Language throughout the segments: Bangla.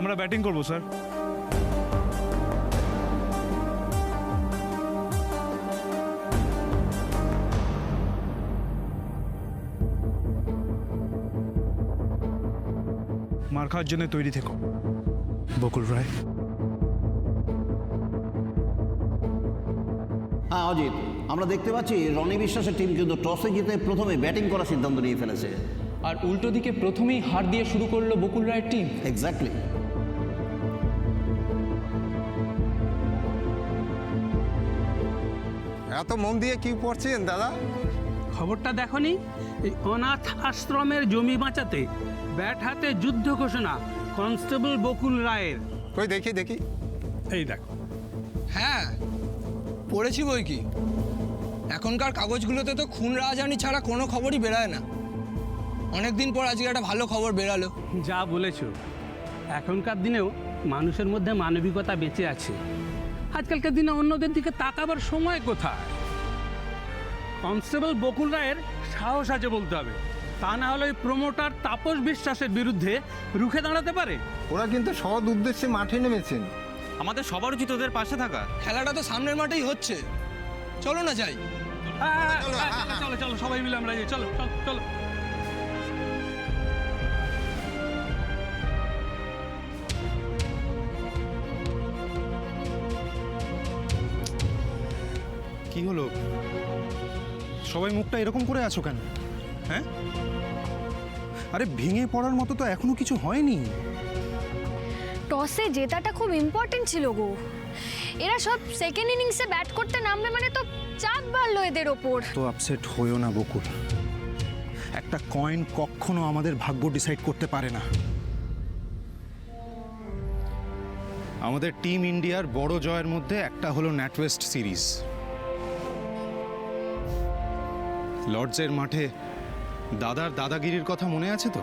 আমরা ব্যাটিং করব স্যার। মার খাওয়ার জন্য তৈরি থেকো বকুল রায়। হ্যাঁ অজিত, আমরা দেখতে পাচ্ছি রনি বিশ্বাসের টিম কিন্তু টসে জিতে প্রথমে ব্যাটিং করার সিদ্ধান্ত নিয়ে ফেলেছে। আর উল্টো দিকে প্রথমেই হার দিয়ে শুরু করলো বকুল রায়ের টিম। এক্স্যাক্টলি। এত মন দিয়ে কি পড়ছেন দাদা? খবরটা দেখনি? এই অনাথ আশ্রমের জমি বাঁচাতে ব্যাট হাতে যুদ্ধ ঘোষণা কনস্টেবল বকুল রায়ের। কই দেখি দেখি। এই দেখো। হ্যাঁ পড়েছি বই কি। এখনকার কাগজগুলোতে তো খুন রাজধানী ছাড়া কোনো খবরই বেরোয় না। অনেকদিন পর আজকে একটা ভালো খবর বেরালো। যা বলেছ, এখনকার দিনেও মানুষের মধ্যে মানবিকতা বেঁচে আছে। আজকালকার দিনে অন্যদের দিকে তাকাবার সময় কোথায়? কনস্টেবল বকুল রায়ের সাহস আছে বলতে হবে, তা না হলে ওই প্রমোটার তাপস বিশ্বাসের বিরুদ্ধে রুখে দাঁড়াতে পারে। ওরা কিন্তু সৎ উদ্দেশ্যে মাঠে নেমেছেন। আমাদের সবার উচিত ওদের পাশে থাকা। খেলাটা তো সামনের মাঠেই হচ্ছে, চলো না যাই। চলো চলো সবাই মিলে আমরা যাই, চলো চলো চলো। কি হলো, সবাই মুখটা এরকম করে আছো কেন? হ্যাঁ, আরে ভেঙে পড়ার মতো তো এখনো কিছু হয়নি। টসে জেতাটা খুব ইম্পর্টেন্ট ছিল গো। এরা সব সেকেন্ড ইনিংসে ব্যাট করতে নামবে মানে তো চাপ বাড়লো এদের ওপর। তো আপসেট হইও না বকুল, একটা কয়েন কখনো আমাদের ভাগ্য ডিসাইড করতে পারে না। আমাদের টিম ইন্ডিয়ার বড় জয়ের মধ্যে একটা হলো ন্যাটওয়েস্ট সিরিজ। লর্ডসের মাঠে দাদার দাদাগিরির কথা মনে আছে তো?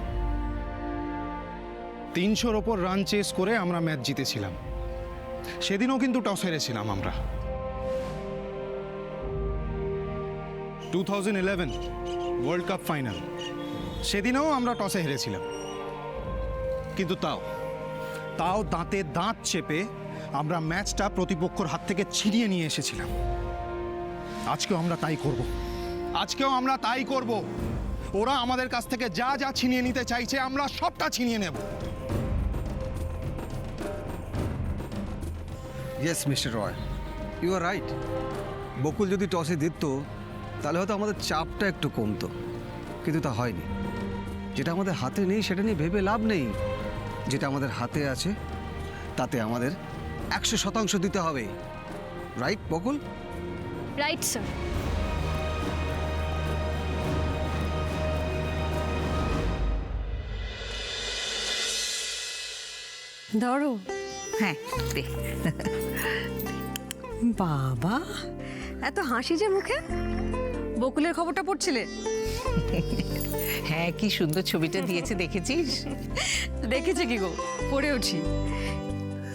300-র ওপর রান চেস করে আমরা ম্যাচ জিতেছিলাম। সেদিনও কিন্তু টস হেরেছিলাম আমরা। 2011 ওয়ার্ল্ড কাপ ফাইনাল, সেদিনও আমরা টসে হেরেছিলাম। কিন্তু তাও দাঁতে দাঁত চেপে আমরা ম্যাচটা প্রতিপক্ষের হাত থেকে ছিনিয়ে নিয়ে এসেছিলাম। আজকেও আমরা তাই করব। ওরা আমাদের কাছ থেকে যা যা ছিনিয়ে নিতে চাইছে আমরা সবটা ছিনিয়ে নেব। Yes mister Roy, you are right. Bakul যদি টসে জিততো তাহলে হয়তো আমাদের চাপটা একটু কমতো, কিন্তু তা হয়নি। যেটা আমাদের হাতে নেই সেটা নিয়ে ভেবে লাভ নেই। যেটা আমাদের হাতে আছে তাতে আমাদের 100% দিতে হবে। রাইট বকুল? Right sir. ধরো। হ্যাঁ দে। বাবা, এত হাসি যে মুখে। বকুলের খবরটা পড়ছিলে? হ্যাঁ, কি সুন্দর ছবিটা দিয়েছে, দেখেছিস? দেখেছে কি গো, পড়ে উঠি।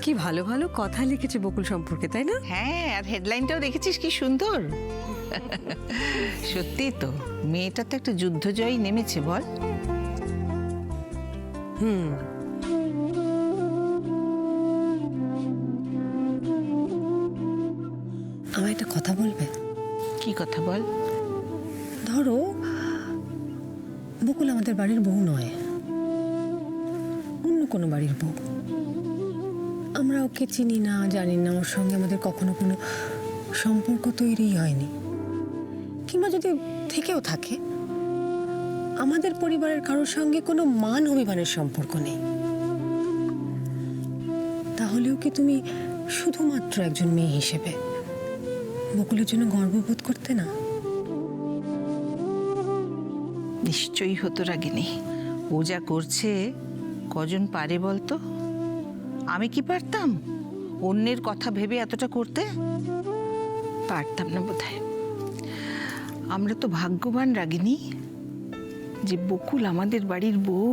কি ভালো ভালো কথা লিখেছে বকুল সম্পর্কে, তাই না? হ্যাঁ, আর হেডলাইনটাও দেখেছিস কি সুন্দর। সত্যি তো, মেয়েটা তো একটা যুদ্ধজয়ী নেমেছে বল। আমায় একটা কথা বলবে? কি কথা বল? ধরো, বকুল আমাদের বাড়ির বউ নয়, অন্য কোনো বাড়ির বউ। আমরা ওকে চিনি না, জানি না, ওর সঙ্গে আমাদের কখনো কোনো সম্পর্ক তৈরি হয়নি। কিংবা যদি থেকেও থাকে, আমাদের পরিবারের কারোর সঙ্গে কোনো মান অভিমানের সম্পর্ক নেই। তাহলেও কি তুমি শুধুমাত্র একজন মেয়ে হিসেবে বকুলের জন্য গর্ববোধ করতে না? নিশ্চয়ই হতো রাগিনী। ও যা করছে কজন পারে বলতো? আমি কি পারতাম অন্যের কথা ভেবে এতটা করতে? পারতাম না বোধহয়। আমরা তো ভাগ্যবান রাগিনী যে বকুল আমাদের বাড়ির বউ।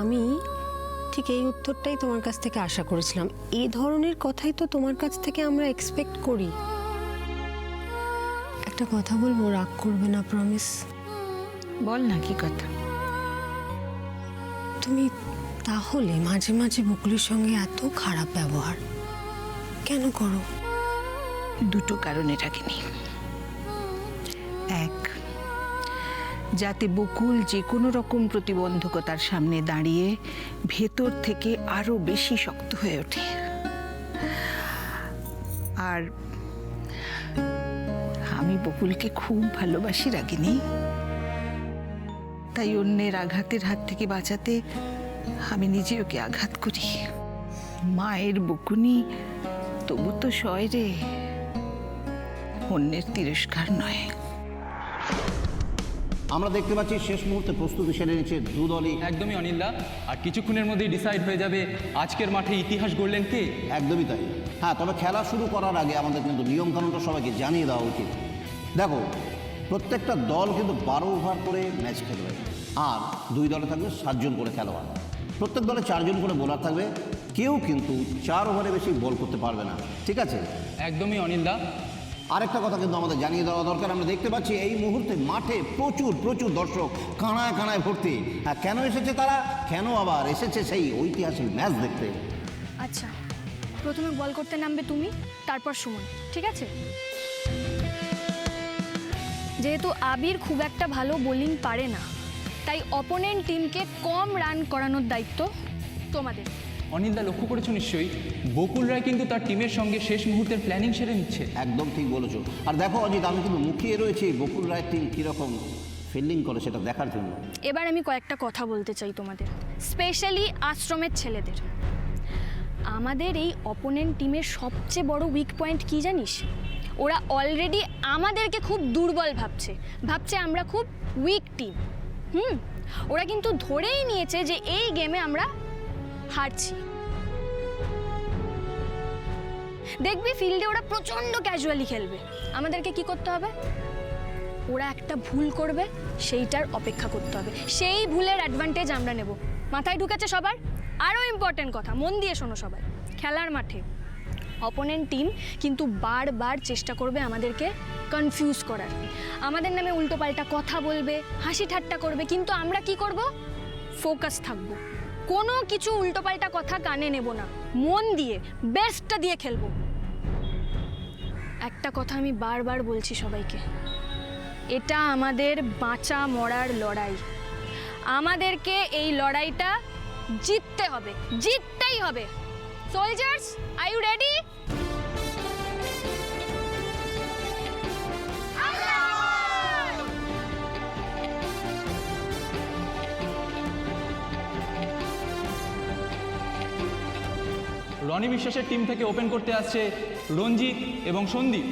আমি ঠিক এই উত্তরটাই তোমার কাছ থেকে আশা করেছিলাম। এই ধরনের কথাই তো তোমার কাছ থেকে আমরা এক্সপেক্ট করি। একটা কথা বলবো, রাগ করবে না, প্রমিস? বল না কি কথা। তুমি তাহলে মাঝে মাঝে বকুলের সঙ্গে এত খারাপ ব্যবহার কেন করো? দুটো কারণে রাখিনি। এক, যাতে বকুল যে কোনো রকম প্রতিবন্ধকতার সামনে দাঁড়িয়ে ভেতর থেকে আরো বেশি শক্ত হয়ে ওঠে। আর আমি বকুলকে খুব ভালোবাসি রাগিনী, তাই অন্যের আঘাতের হাত থেকে বাঁচাতে আমি নিজে ওকে আঘাত করি। মায়ের বকুনি তবু তো সয় রে, অন্যের তিরস্কার নয়। আমরা দেখতে পাচ্ছি শেষ মুহূর্তে প্রস্তুতি সেরে নিচ্ছে দু দলই। একদমই অনিলদা, আর কিছুক্ষণের মধ্যেই ডিসাইড হয়ে যাবে আজকের মাঠে ইতিহাস গড়লেন কে। একদমই তাই। হ্যাঁ, তবে খেলা শুরু করার আগে আমাদের কিন্তু নিয়মকানুনটা সবাইকে জানিয়ে দেওয়া উচিত। দেখো, প্রত্যেকটা দল কিন্তু 12 ওভার করে ম্যাচ খেলবে, আর দুই দলে থাকবে 7 জন করে খেলোয়াড়। প্রত্যেক দলে 4 জন করে বোলার থাকবে, কেউ কিন্তু 4 ওভারে বেশি বল করতে পারবে না, ঠিক আছে? একদমই অনিলদা। আরেকটা কথা কিন্তু আমাদের জানিয়ে দেওয়া দরকার, আমরা দেখতে পাচ্ছি এই মুহূর্তে মাঠে প্রচুর প্রচুর দর্শক কানায় কানায় ভর্তি। হ্যাঁ, কেন এসেছে তারা? কেন আবার এসেছে সেই ঐতিহাসিক ম্যাচ দেখতে। আচ্ছা, প্রথমে বল করতে নামবে তুমি, তারপর সুমন, ঠিক আছে? যেহেতু আবির খুব একটা ভালো বোলিং পারে না, তাই অপোনেন্ট টিমকে কম রান করানোর দায়িত্ব তোমাদের। অনিলদা, লক্ষ্য করেছো নিশ্চয়ই বকুল রায় কিন্তু তার টিমের সঙ্গে শেষ মুহূর্তের প্ল্যানিং সেরে নিচ্ছে। একদম ঠিক বলেছো। আর দেখো অজিত, আমি কিন্তু মুখিয়ে রয়েছি বকুল রায়ের টিম কীরকম ফিল্ডিং করে সেটা দেখার জন্য। এবার আমি কয়েকটা কথা বলতে চাই তোমাদের, স্পেশালি আশ্রমের ছেলেদের। আমাদের এই অপোনেন্ট টিমের সবচেয়ে বড় উইক পয়েন্ট কি জানিস? ওরা অলরেডি আমাদেরকে খুব দুর্বল ভাবছে আমরা খুব উইক টিম। ওরা কিন্তু ধরেই নিয়েছে যে এই গেমে আমরা হারছি। দেখবি ফিল্ডে ওরা প্রচন্ড ক্যাজুয়ালি খেলবে। আমাদেরকে কি করতে হবে? ওরা একটা ভুল করবে, সেইটার অপেক্ষা করতে হবে, সেই ভুলের অ্যাডভান্টেজ আমরা নেব। মাথায় ঢুকেছে সবার? আরও ইম্পর্টেন্ট কথা, মন দিয়ে শোনো সবাই। খেলার মাঠে অপোনেন্ট টিম কিন্তু বারবার চেষ্টা করবে আমাদেরকে কনফিউজ করার, আমাদের নামে উল্টোপাল্টা কথা বলবে, হাসি ঠাট্টা করবে, কিন্তু আমরা কি করব? ফোকাস থাকবো, কোনো কিছু উল্টোপাল্টা কথা কানে নেব না, মন দিয়ে বেস্টটা দিয়ে খেলবো। একটা কথা আমি বারবার বলছি সবাইকে, এটা আমাদের বাঁচা মরার লড়াই। আমাদেরকে এই লড়াইটা জিততে হবে, জিততেই হবে। Soldiers, are you ready? Roni বিশ্বাসের টিম থেকে ওপেন করতে আসছে রঞ্জিত এবং সন্দীপ।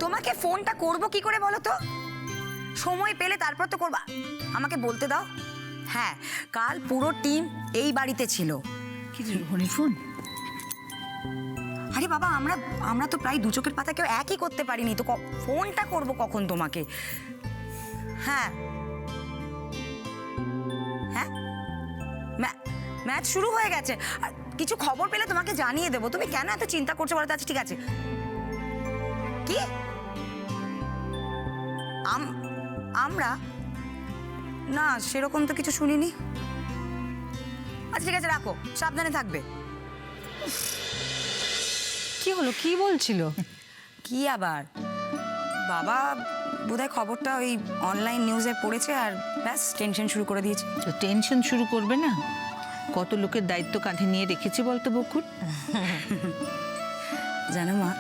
তোমাকে ফোনটা করব কি করে বলো তো? সময় পেলে তারপর তো করবা, আমাকে বলতে দাও। হ্যাঁ, কাল পুরো টিম এই বাড়িতে ছিল। কি রোহনের ফোন? আরে বাবা, আমরা তো প্রায় দু চোখের পাতা কেউ একই করতে পারিনি, তো ফোনটা করব কখন তোমাকে? হ্যাঁ হ্যাঁ, ম্যাচ শুরু হয়ে গেছে, আর কিছু খবর পেলে তোমাকে জানিয়ে দেবো। তুমি কেন এত চিন্তা করছো বলো তো? আচ্ছা ঠিক আছে। কি আমরা? না, সেরকম তো কিছু শুনিনি। আচ্ছা ঠিক আছে, রাখো, সাবধানে থাকবে। কি হলো, কি বলছিল? কি আবার, বাবা বোধহয় খবরটা ওই অনলাইন নিউজে পড়েছে আর ব্যাস টেনশন শুরু করে দিয়েছে। তো টেনশন শুরু করবে না? কত লোকের দায়িত্ব কাঁধে নিয়ে রেখেছে বলতো বকুল। জানো মা,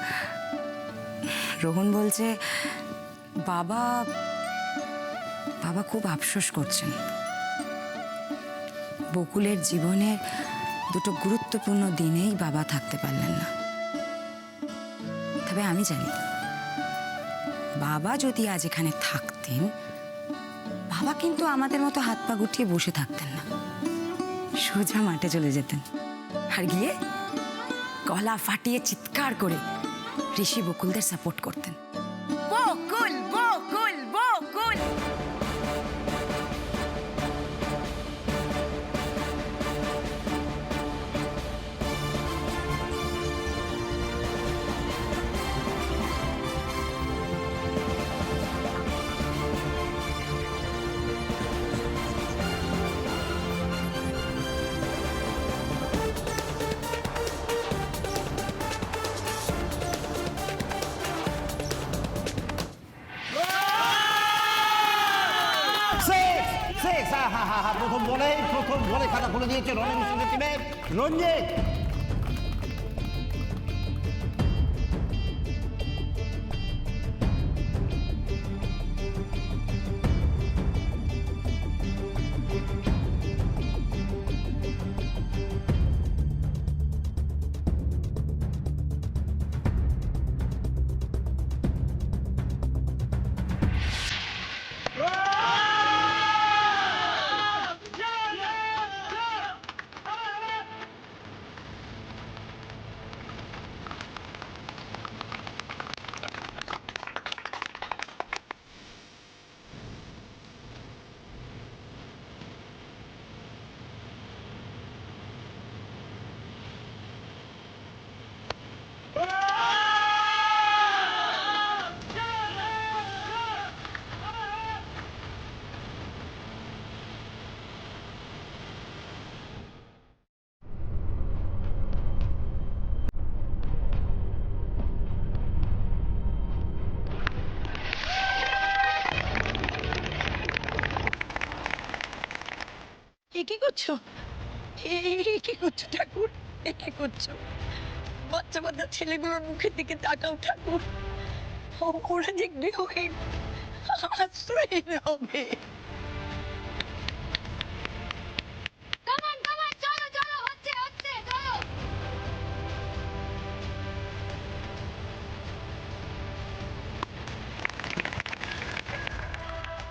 রোহন বলছে বাবা খুব আফসোস করছেন। বকুলের জীবনের দুটো গুরুত্বপূর্ণ দিনেই বাবা থাকতে পারলেন না। তবে আমি জানি, বাবা যদি আজ এখানে থাকতেন, বাবা কিন্তু আমাদের মতো হাত পা গুটিয়ে বসে থাকতেন না, সোজা মাঠে চলে যেতেন আর গিয়ে গলা ফাটিয়ে চিৎকার করে ঋষি বকুলদের সাপোর্ট করতেন। বকুল বকুল বকুল। প্রথম বলে খাতা খুলে দিয়েছে রনি বিশ্বাসের টিমের রঞ্জিত। কি করছো? কি করছো ঠাকুর? কি করছো? বাচ্চা বাচ্চা ছেলেগুলোর মুখের দিকে তাকাও ঠাকুর। ওরা যে গৃহহীন আশ্রয়হীন হবে।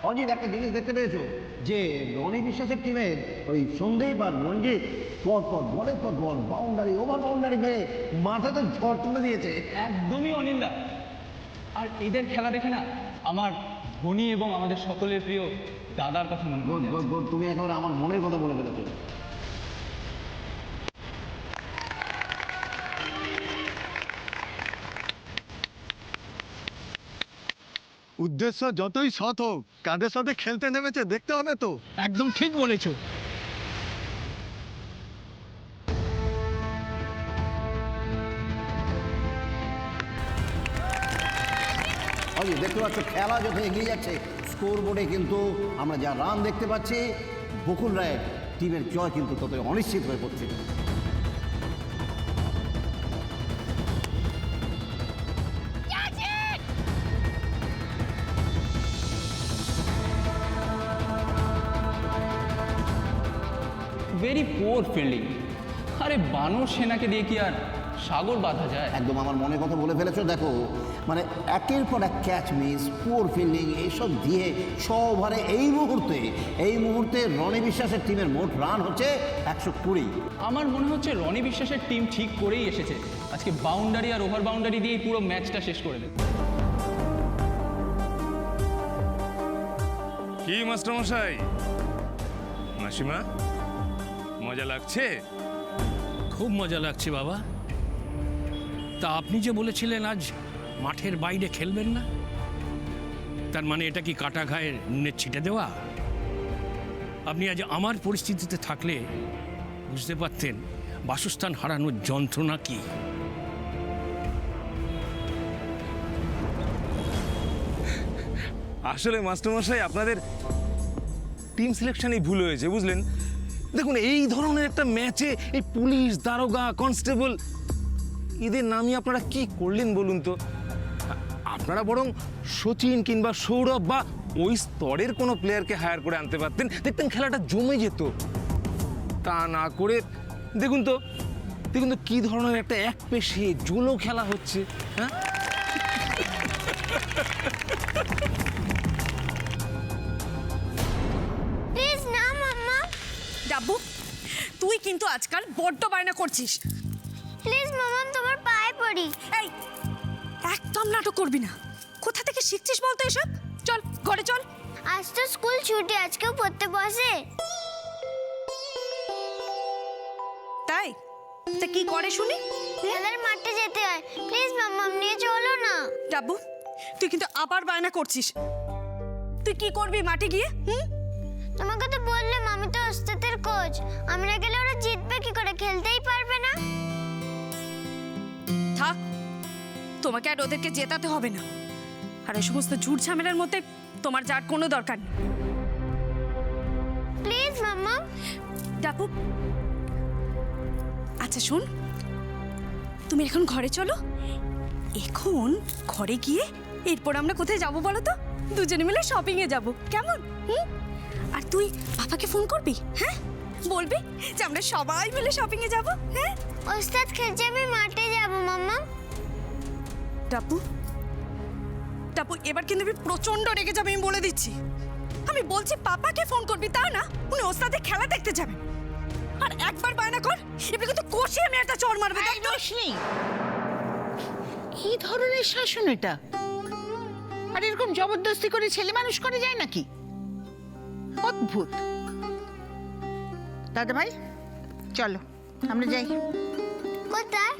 অজিত, একটা জিনিস দেখতে পেয়েছো যে রনি বিশ্বাসের টিমের ওই সন্দীপ আর রঞ্জিত পর বলের পর বল বাউন্ডারি ওভার বাউন্ডারি মেরে মাথাতে ঝড় তুলে দিয়েছে। একদমই অনিন্দা। আর এদের খেলা দেখে না আমার ধোনি এবং আমাদের সকলের প্রিয় দাদার কথা মনে পড়ে যাচ্ছে। তুমি একেবারে আমার মনের কথা বলে ফেলেছো। উদ্দেশ্য যতই সৎ হোক, কাদের সাথে খেলতে নেমেছে দেখতে হবে তো। একদম ঠিক বলেছো। অজিত, দেখতে পাচ্ছ খেলা যত এগিয়ে যাচ্ছে স্কোর বোর্ডে কিন্তু আমরা যা রান দেখতে পাচ্ছি বকুল রায়ের টিমের জয় কিন্তু ততই অনিশ্চিত হয়ে পড়ছে। Very poor fielding. আরে বানর সেনাকে দিয়ে কি আর সাগর বাঁধা যায়? একদম আমার মনের কথা বলে ফেলেছো। দেখো মানে একের পর এক ক্যাচ মিস, পুয়ার ফিল্ডিং এইসব দিয়ে 6 ওভারে এই মুহূর্তে রনি বিশ্বাসের টিমের মোট রান হচ্ছে 120। আমার মনে হচ্ছে রনি বিশ্বাসের টিম ঠিক করেই এসেছে, আজকে বাউন্ডারি আর ওভার বাউন্ডারি দিয়ে পুরো ম্যাচটা শেষ করে দেবে। কি মাস্টারমশাই, মাসিমা, মজা লাগছে? খুব মজা লাগছে বাবা। তা আপনি যে বলেছিলেন আজ মাঠের বাইরে খেলবেন না, তার মানে এটা কি কাটা ঘায়ের নুনের ছিটে দেওয়া? আপনি আজ আমার পরিস্থিতিতে থাকলে বুঝতে পারতেন বাসস্থান হারানোর যন্ত্রণা কি। আসলে মাস্টারমশাই আপনাদের টিম সিলেকশনই ভুল হয়েছে, বুঝলেন? দেখুন, এই ধরনের একটা ম্যাচে এই পুলিশ, দারোগা, কনস্টেবল এদের নামই আপনারা কি করলেন বলুন তো? আপনারা বরং সচিন কিংবা সৌরভ বা ওই স্তরের কোনো প্লেয়ারকে হায়ার করে আনতে পারতেন, দেখতেন খেলাটা জমে যেত। তা না করে দেখুন তো কি ধরনের একটা এক পেশে জোলো খেলা হচ্ছে। হ্যাঁ, কিন্তু আজকাল বড্ড বায়না করছিস। প্লিজ মামাম তোমার পায়ে পড়ি। এই একদম নাটক করবি না। কোথা থেকে শিখছিস বলতো এসব? চল ঘরে চল। আজ তো স্কুল ছুটি, আজকেও পড়তে বসে। তাই তা কি করে শুনি? খেলার মাঠে যেতে হয়, প্লিজ মামাম নিয়ে চলো না। ডাব্বু তুই কিন্তু আবার বায়না করছিস। তুই কি করবি মাঠে গিয়ে? তোমাকে তো বললাম আমি তো ওস্তাদের কোচ, আমি না গেলে ওরা জিতবে কি করে, খেলতেই পারবে না। থাক, তোমাকে আর ওদেরকে জেতাতে হবে না। আর ওই সমস্ত ঝুট ঝামেলার মধ্যে তোমার যার কোনো দরকার নেই। প্লিজ মামাম। ডাব্বু আচ্ছা শোন, তুমি এখন ঘরে চলো। এখন ঘরে গিয়ে এরপর আমরা কোথায় যাব বলো তো? দুজনে মিলে শপিং এ যাব, কেমন? আর তুই পাপাকে ফোন করবি, হ্যাঁ? বলবি যে আমরা সবাই মিলে শপিং এ যাব, হ্যাঁ? ওস্তাদ খেলছে, আমি মাঠে যাব মামাম। টাপু টাপু এবার কিন্তু আমি প্রচন্ড রেগে যাবে, আমি বলে দিচ্ছি। আমি বলছি পাপাকে ফোন করবি, তা না উনি ওস্তাদের খেলা দেখতে যাবেন। আর একবার বায়না কর, এবার কিন্তু কষে আমি একটা চড় মারবে। রোশনি, কি ধরনের শাসন এটা? আর এরকম জবরদস্তি করে ছেলে মানুষ করে যায় নাকি? অদ্ভুত। দাদা ভাই চলো আমরা যাই। কোথায়?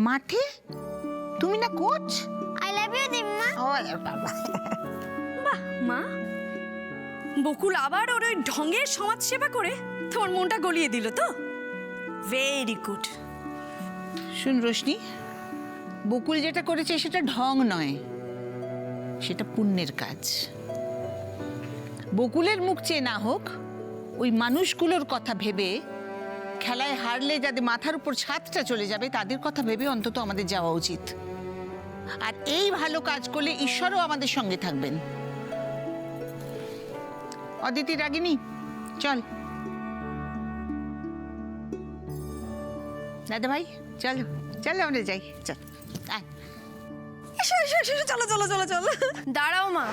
মাঠে। তুমি না কোচ? আই লাভ ইউ দিম্মা। ও বাবা, বাহ মা, বকুল আবার ওর ওই ঢঙের সমাজ সেবা করে তোমার মনটা গলিয়ে দিল তো। Very good. শুন রোশনি, বকুল যেটা করেছে সেটা ঢং নয়, সেটা পুণ্যের কাজ। বকুলের মুখ চেয়ে না হোক, ওই মানুষগুলোর কথা ভেবে, খেলায় হারলে যাদের মাথার উপর ছাদটা চলে যাবে তাদের কথা ভেবে অন্তত আমাদের যাওয়া উচিত। আর এই ভালো কাজ করলে ঈশ্বরও আমাদের সঙ্গে থাকবেন। অদিতি রাগিনী চল। দাদা ভাই চলো চলো আমরা যাই, চল আয়। এসো এসো এসো, চলো চলো চলো চলো। দাঁড়াও মা।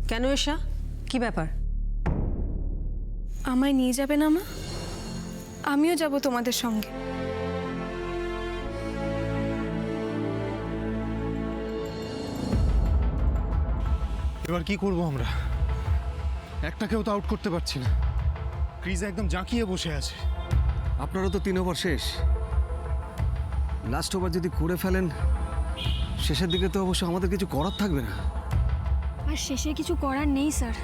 কেন এসা? কি ব্যাপার? আমায় নিয়ে যাবে না মা? আমিও যাব তোমাদের সঙ্গে। এবার কি করব আমরা? একটাকেও তো আউট করতে পারছি না। ক্রিজ একদম জাঁকিয়ে বসে আছে। আপনারও তো 3 ওভার শেষ। লাস্ট ওভার যদি করে ফেলেন, শেষের দিকে তো অবশ্য আমাদের কিছু করার থাকবে না। আর শেষে কিছু করার নেই স্যার,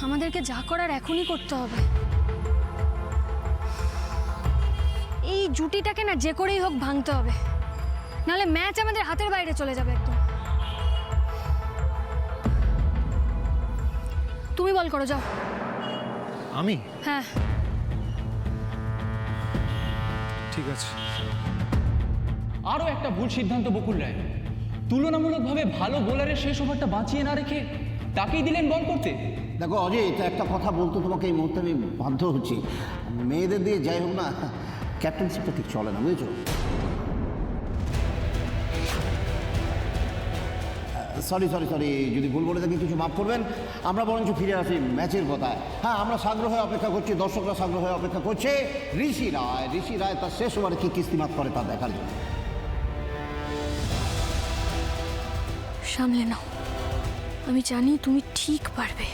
আমাদেরকে যা করার এখনই করতে হবে। এই জুটিটাকে না যে করেই হোক ভাঙতে হবে, নাহলে ম্যাচ আমাদের হাতের বাইরে চলে যাবে একদম। তুমি বল করো, যাও। আমি? হ্যাঁ ঠিক আছে। আরও একটা ভুল সিদ্ধান্ত বকুল রায়। তুলনামূলকভাবে ভালো বোলারের শেষ ওভারটা বাঁচিয়ে না রেখে তাকেই দিলেন বল করতে। দেখো অজয়, এটা একটা কথা বলতে তোমাকে এই মুহূর্তে আমি বাধ্য হচ্ছি। মেয়েদের দিয়ে যাই হোক না, ক্যাপ্টেনশিপটা ঠিক চলে না, বুঝেছো? সরি সরি সরি, যদি ভুল বলে থাকি কিছু মাফ করবেন। আমরা বরঞ্চ ফিরে আসি ম্যাচের কথায়। হ্যাঁ, আমরা সাগ্রহ হয়ে অপেক্ষা করছি, দর্শকরা সাগ্রহ হয়ে অপেক্ষা করছে ঋষি রায় তার শেষ ওভারে কি কিস্তিমাত করে তা দেখার জন্য। সামলে নাও, আমি জানি তুমি ঠিক পারবে।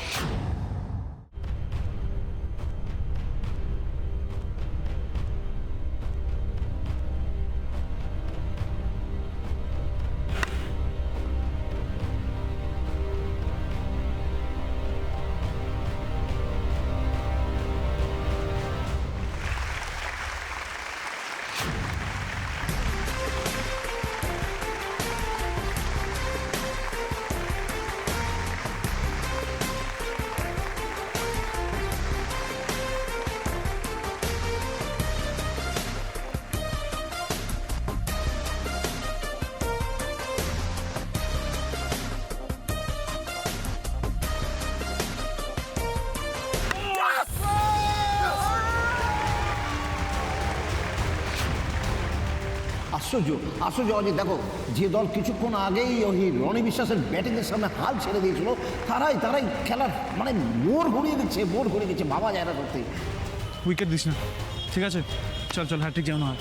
আশ্চর্য আশ্চর্য অজিত, দেখো যে দল কিছুক্ষণ আগেই ওই রনি বিশ্বাসের ব্যাটিংয়ের সামনে হাল ছেড়ে দিয়েছিল তারাই খেলার মানে মোড় ঘুরিয়ে দিচ্ছে ভাবা যায় না সত্যি। উইকেট দিস না, ঠিক আছে? চল চল, হ্যাট্রিক যেন হয়।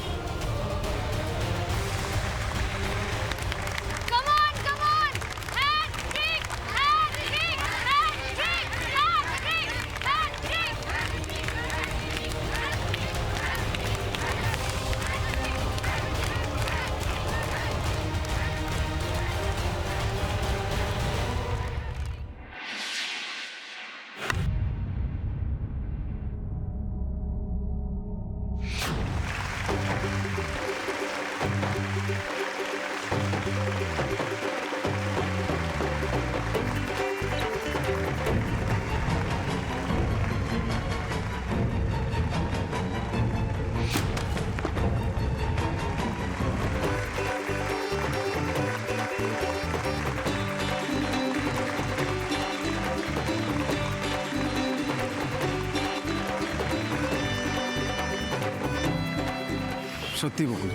সত্যি বকুল,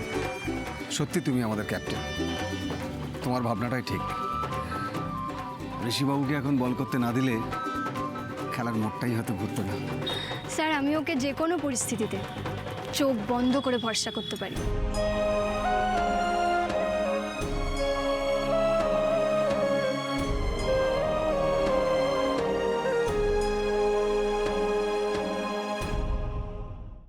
সত্যি তুমি আমাদের ক্যাপ্টেন। তোমার ভাবনাটাই ঠিক। ঋষিবাবুকে এখন বল করতে না দিলে খেলার মোড়টাই হয়তো ঘুরতো না। স্যার, আমি ওকে যে কোনো পরিস্থিতিতে চোখ বন্ধ করে ভরসা করতে পারি।